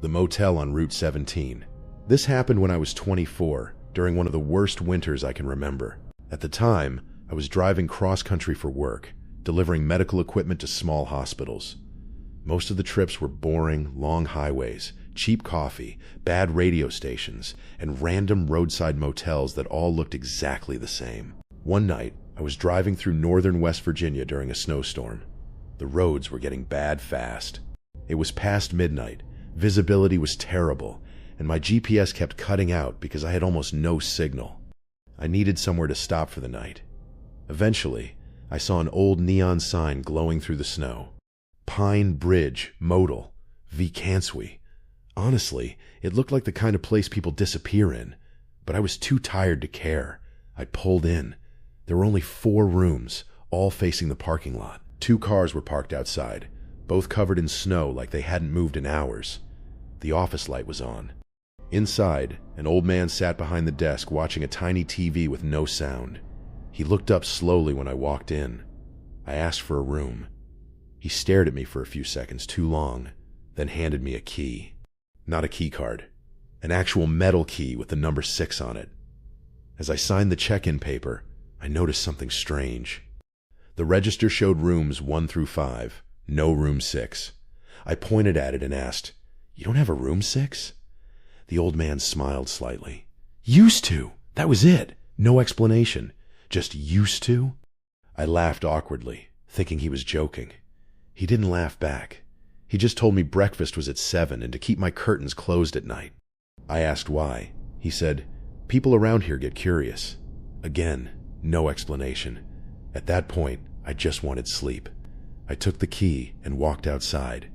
the motel on Route 17. This happened when I was 24, during one of the worst winters I can remember. At the time, I was driving cross-country for work, delivering medical equipment to small hospitals. Most of the trips were boring, long highways, cheap coffee, bad radio stations, and random roadside motels that all looked exactly the same. One night, I was driving through northern West Virginia during a snowstorm. The roads were getting bad fast. It was past midnight, visibility was terrible, and my GPS kept cutting out because I had almost no signal. I needed somewhere to stop for the night. Eventually, I saw an old neon sign glowing through the snow. Pine Bridge, Modal, Vikanswy. Honestly, it looked like the kind of place people disappear in, but I was too tired to care. I pulled in. There were only 4 rooms, all facing the parking lot. 2 cars were parked outside, both covered in snow like they hadn't moved in hours. The office light was on. Inside, an old man sat behind the desk watching a tiny TV with no sound. He looked up slowly when I walked in. I asked for a room. He stared at me for a few seconds, too long, then handed me a key. Not a key card. An actual metal key with the number 6 on it. As I signed the check-in paper, I noticed something strange. The register showed rooms 1 through 5, no room 6. I pointed at it and asked, "You don't have a room 6? The old man smiled slightly. "Used to. That was it. No explanation. Just used to?" I laughed awkwardly, thinking he was joking. He didn't laugh back. He just told me breakfast was at 7 and to keep my curtains closed at night. I asked why. He said, "People around here get curious." Again, no explanation. At that point, I just wanted sleep. I took the key and walked outside.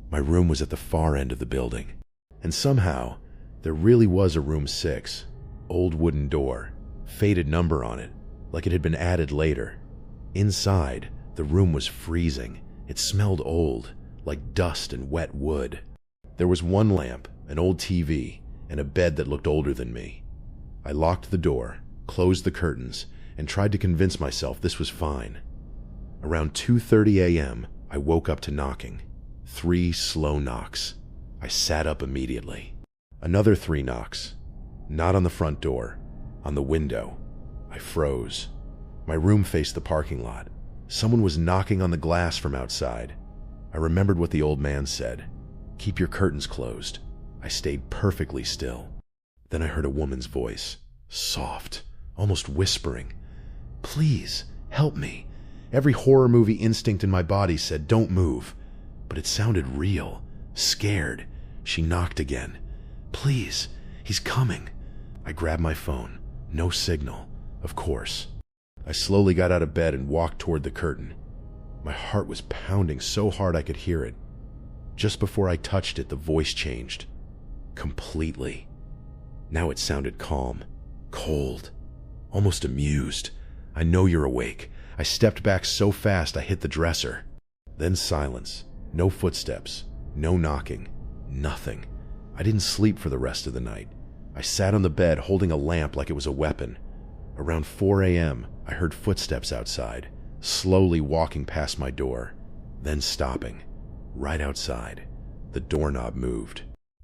My room was at the far end of the building. And somehow, there really was a room 6. Old wooden door, faded number on it, like it had been added later. Inside, the room was freezing. It smelled old, like dust and wet wood. There was 1 lamp, an old TV, and a bed that looked older than me. I locked the door, closed the curtains, and tried to convince myself this was fine. Around 2:30 a.m., I woke up to knocking. 3 slow knocks. I sat up immediately. Another 3 knocks. Not on the front door, on the window. I froze. My room faced the parking lot. Someone was knocking on the glass from outside. I remembered what the old man said. "Keep your curtains closed." I stayed perfectly still. Then I heard a woman's voice, soft, almost whispering. "Please, help me." Every horror movie instinct in my body said, "Don't move." But it sounded real, scared. She knocked again. "Please, he's coming." I grabbed my phone. No signal, of course. I slowly got out of bed and walked toward the curtain. My heart was pounding so hard I could hear it. Just before I touched it, the voice changed. Completely. Now it sounded calm, cold, almost amused. "I know you're awake." I stepped back so fast I hit the dresser. Then silence. No footsteps. No knocking. Nothing. I didn't sleep for the rest of the night. I sat on the bed holding a lamp like it was a weapon. Around 4 a.m., I heard footsteps outside, slowly walking past my door, then stopping. Right outside. The doorknob moved.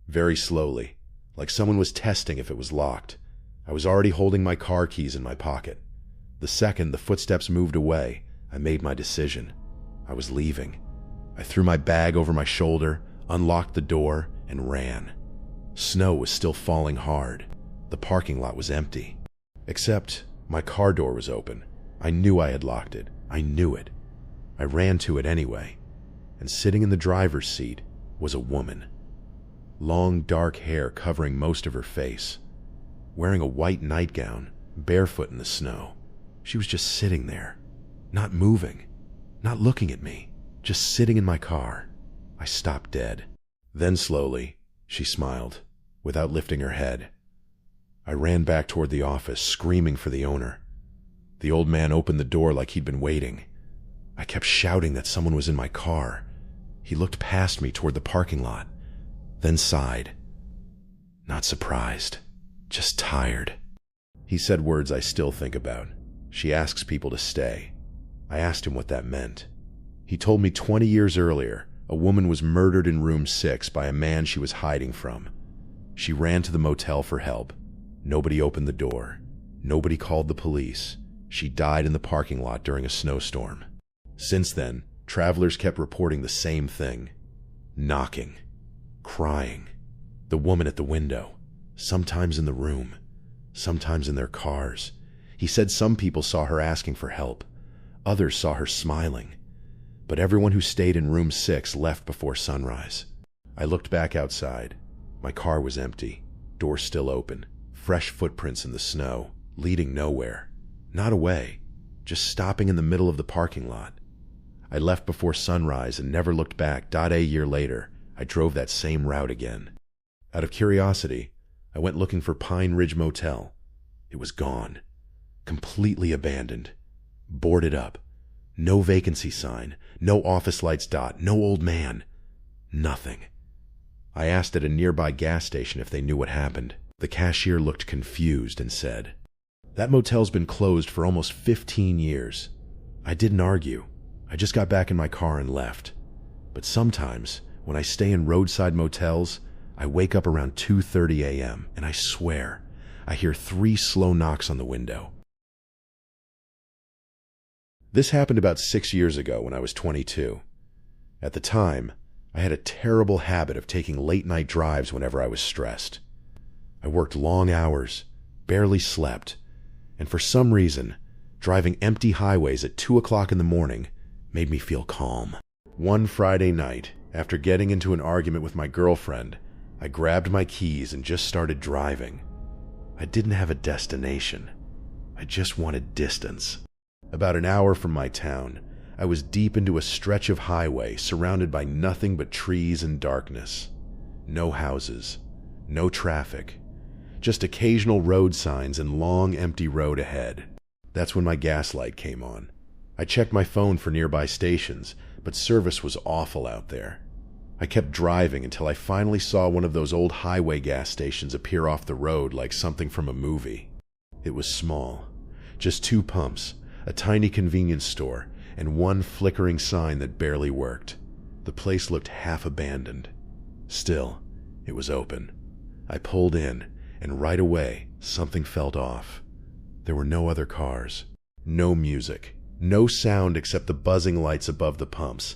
Very slowly, like someone was testing if it was locked. I was already holding my car keys in my pocket. The second the footsteps moved away, I made my decision. I was leaving. I threw my bag over my shoulder, unlocked the door, and ran. Snow was still falling hard. The parking lot was empty. Except my car door was open. I knew I had locked it. I knew it. I ran to it anyway. And sitting in the driver's seat was a woman. Long dark hair covering most of her face. Wearing a white nightgown, barefoot in the snow. She was just sitting there. Not moving. Not looking at me. Just sitting in my car. I stopped dead. Then slowly, she smiled, without lifting her head. I ran back toward the office, screaming for the owner. The old man opened the door like he'd been waiting. I kept shouting that someone was in my car. He looked past me toward the parking lot, then sighed. Not surprised, just tired. He said words I still think about. She asks people to stay. I asked him what that meant. He told me 20 years earlier, A woman was murdered in room 6 by a man she was hiding from. She ran to the motel for help. Nobody opened the door. Nobody called the police. She died in the parking lot during a snowstorm. Since then, travelers kept reporting the same thing. Knocking. Crying. The woman at the window. Sometimes in the room. Sometimes in their cars. He said some people saw her asking for help. Others saw her smiling. But everyone who stayed in room 6 left before sunrise. I looked back outside. My car was empty. Door still open. Fresh footprints in the snow, leading nowhere. Not away. Just stopping in the middle of the parking lot. I left before sunrise and never looked back. A year later, I drove that same route again. Out of curiosity, I went looking for Pine Ridge Motel. It was gone. Completely abandoned. Boarded up. No vacancy sign. No office lights dot. No old man. Nothing. I asked at a nearby gas station if they knew what happened. The cashier looked confused and said, "That motel's been closed for almost 15 years. I didn't argue. I just got back in my car and left. But sometimes, when I stay in roadside motels, I wake up around 2:30 a.m. and I swear, I hear 3 slow knocks on the window." This happened about 6 years ago when I was 22. At the time, I had a terrible habit of taking late-night drives whenever I was stressed. I worked long hours, barely slept, and for some reason, driving empty highways at 2 o'clock in the morning made me feel calm. One Friday night, after getting into an argument with my girlfriend, I grabbed my keys and just started driving. I didn't have a destination. I just wanted distance. About an hour from my town, I was deep into a stretch of highway surrounded by nothing but trees and darkness. No houses, no traffic, just occasional road signs and long empty road ahead. That's when my gas light came on. I checked my phone for nearby stations, but service was awful out there. I kept driving until I finally saw one of those old highway gas stations appear off the road like something from a movie. It was small, just 2 pumps, a tiny convenience store, and one flickering sign that barely worked. The place looked half abandoned. Still, it was open. I pulled in, and right away, something felt off. There were no other cars, no music, no sound except the buzzing lights above the pumps.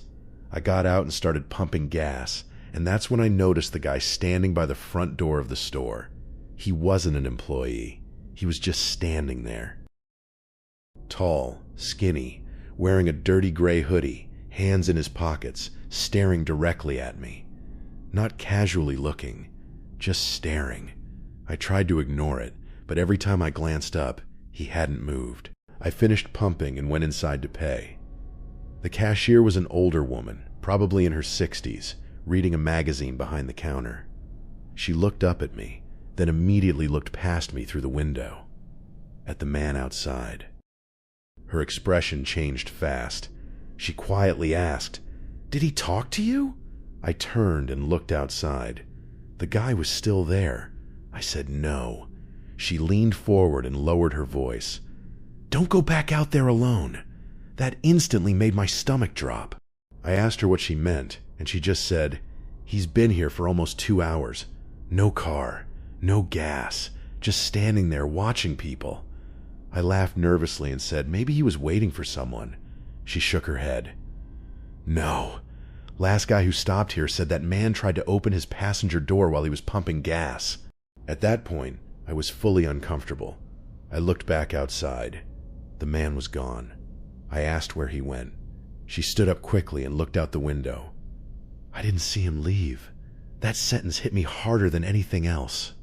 I got out and started pumping gas, and that's when I noticed the guy standing by the front door of the store. He wasn't an employee. He was just standing there. Tall, skinny, wearing a dirty gray hoodie, hands in his pockets, staring directly at me. Not casually looking, just staring. I tried to ignore it, but every time I glanced up, he hadn't moved. I finished pumping and went inside to pay. The cashier was an older woman, probably in her 60s, reading a magazine behind the counter. She looked up at me, then immediately looked past me through the window, at the man outside. Her expression changed fast. She quietly asked, "Did he talk to you?" I turned and looked outside. The guy was still there. I said no. She leaned forward and lowered her voice. "Don't go back out there alone." That instantly made my stomach drop. I asked her what she meant, and she just said, "He's been here for almost 2 hours. No car, no gas, just standing there watching people." I laughed nervously and said maybe he was waiting for someone. She shook her head. "No. Last guy who stopped here said that man tried to open his passenger door while he was pumping gas." At that point, I was fully uncomfortable. I looked back outside. The man was gone. I asked where he went. She stood up quickly and looked out the window. "I didn't see him leave." That sentence hit me harder than anything else.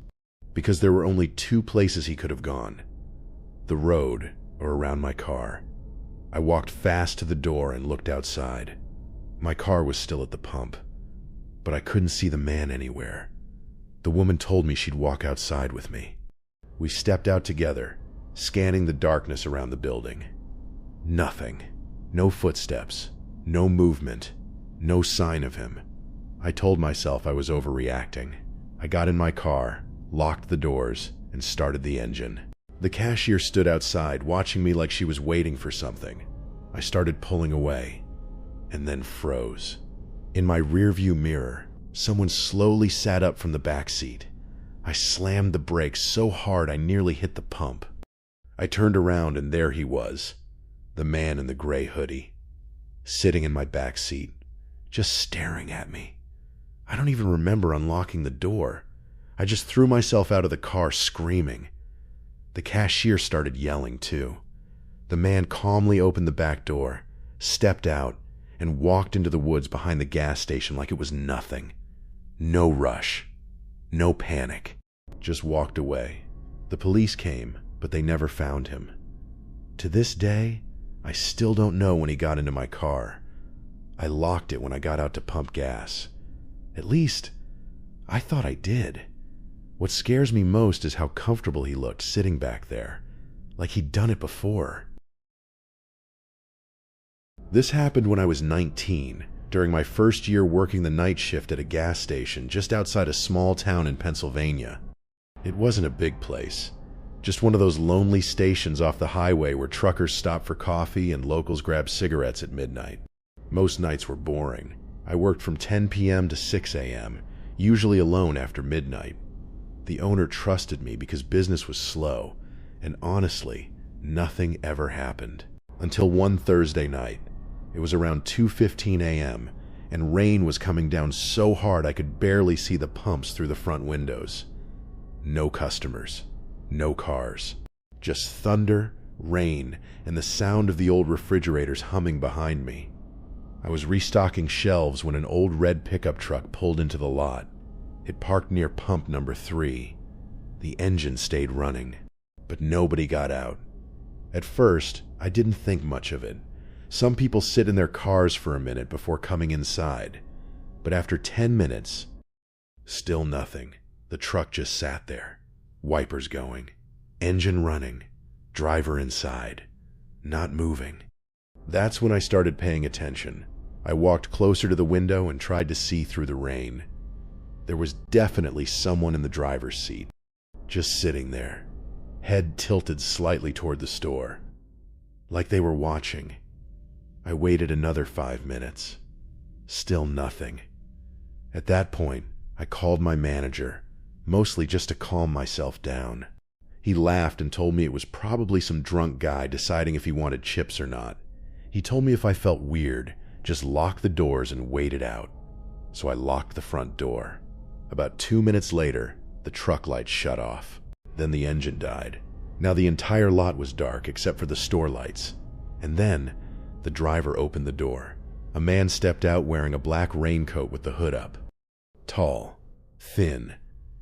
Because there were only 2 places he could have gone. The road or around my car. I walked fast to the door and looked outside. My car was still at the pump, but I couldn't see the man anywhere. The woman told me she'd walk outside with me. We stepped out together, scanning the darkness around the building. Nothing. No footsteps. No movement. No sign of him. I told myself I was overreacting. I got in my car, locked the doors, and started the engine. The cashier stood outside, watching me like she was waiting for something. I started pulling away, and then froze. In my rearview mirror, someone slowly sat up from the back seat. I slammed the brakes so hard I nearly hit the pump. I turned around and there he was, the man in the gray hoodie, sitting in my back seat, just staring at me. I don't even remember unlocking the door. I just threw myself out of the car screaming. The cashier started yelling too. The man calmly opened the back door, stepped out, and walked into the woods behind the gas station like it was nothing. No rush, no panic, just walked away. The police came, but they never found him. To this day, I still don't know when he got into my car. I locked it when I got out to pump gas. At least, I thought I did. What scares me most is how comfortable he looked sitting back there, like he'd done it before. This happened when I was 19, during my first year working the night shift at a gas station just outside a small town in Pennsylvania. It wasn't a big place, just one of those lonely stations off the highway where truckers stop for coffee and locals grab cigarettes at midnight. Most nights were boring. I worked from 10 p.m. to 6 a.m., usually alone after midnight. The owner trusted me because business was slow, and honestly, nothing ever happened. Until one Thursday night. It was around 2:15 a.m., and rain was coming down so hard I could barely see the pumps through the front windows. No customers, no cars, just thunder, rain, and the sound of the old refrigerators humming behind me. I was restocking shelves when an old red pickup truck pulled into the lot. It parked near pump number 3. The engine stayed running, but nobody got out. At first, I didn't think much of it. Some people sit in their cars for a minute before coming inside, but after 10 minutes, still nothing. The truck just sat there, wipers going, engine running, driver inside, not moving. That's when I started paying attention. I walked closer to the window and tried to see through the rain. There was definitely someone in the driver's seat, just sitting there, head tilted slightly toward the store, like they were watching. I waited another 5 minutes. Still nothing. At that point, I called my manager, mostly just to calm myself down. He laughed and told me it was probably some drunk guy deciding if he wanted chips or not. He told me if I felt weird, just lock the doors and wait it out. So I locked the front door. About 2 minutes later, the truck lights shut off. Then the engine died. Now the entire lot was dark except for the store lights. And then, the driver opened the door. A man stepped out wearing a black raincoat with the hood up. Tall, thin.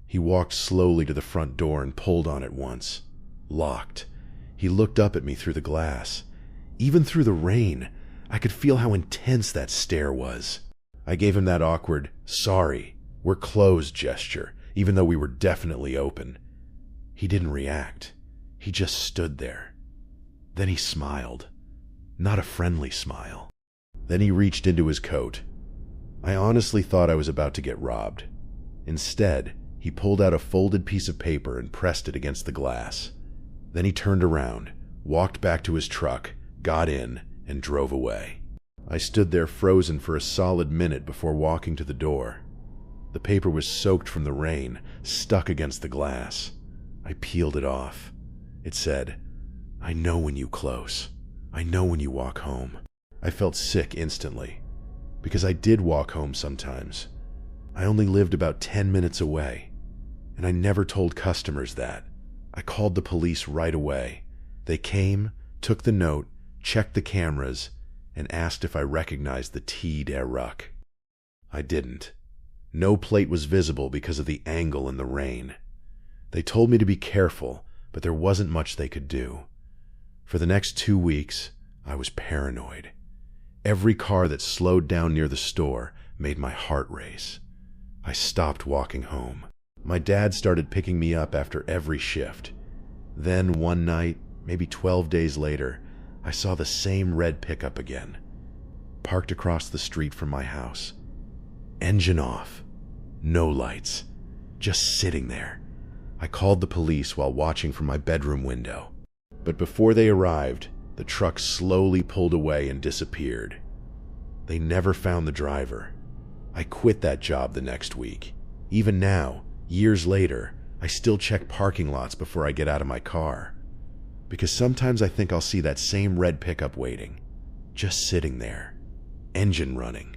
He walked slowly to the front door and pulled on it once. Locked. He looked up at me through the glass. Even through the rain, I could feel how intense that stare was. I gave him that awkward, "Sorry, we're closed" gesture, even though we were definitely open. He didn't react. He just stood there. Then he smiled. Not a friendly smile. Then he reached into his coat. I honestly thought I was about to get robbed. Instead, he pulled out a folded piece of paper and pressed it against the glass. Then he turned around, walked back to his truck, got in, and drove away. I stood there frozen for a solid minute before walking to the door. The paper was soaked from the rain, stuck against the glass. I peeled it off. It said, "I know when you close. I know when you walk home." I felt sick instantly, because I did walk home sometimes. I only lived about 10 minutes away, and I never told customers that. I called the police right away. They came, took the note, checked the cameras, and asked if I recognized the T. der Ruck. I didn't. No plate was visible because of the angle in the rain. They told me to be careful, but there wasn't much they could do. For the next 2 weeks, I was paranoid. Every car that slowed down near the store made my heart race. I stopped walking home. My dad started picking me up after every shift. Then one night, maybe 12 days later, I saw the same red pickup again, parked across the street from my house. Engine off. No lights. Just sitting there. I called the police while watching from my bedroom window. But before they arrived, the truck slowly pulled away and disappeared. They never found the driver. I quit that job the next week. Even now, years later, I still check parking lots before I get out of my car. Because sometimes I think I'll see that same red pickup waiting, just sitting there, engine running,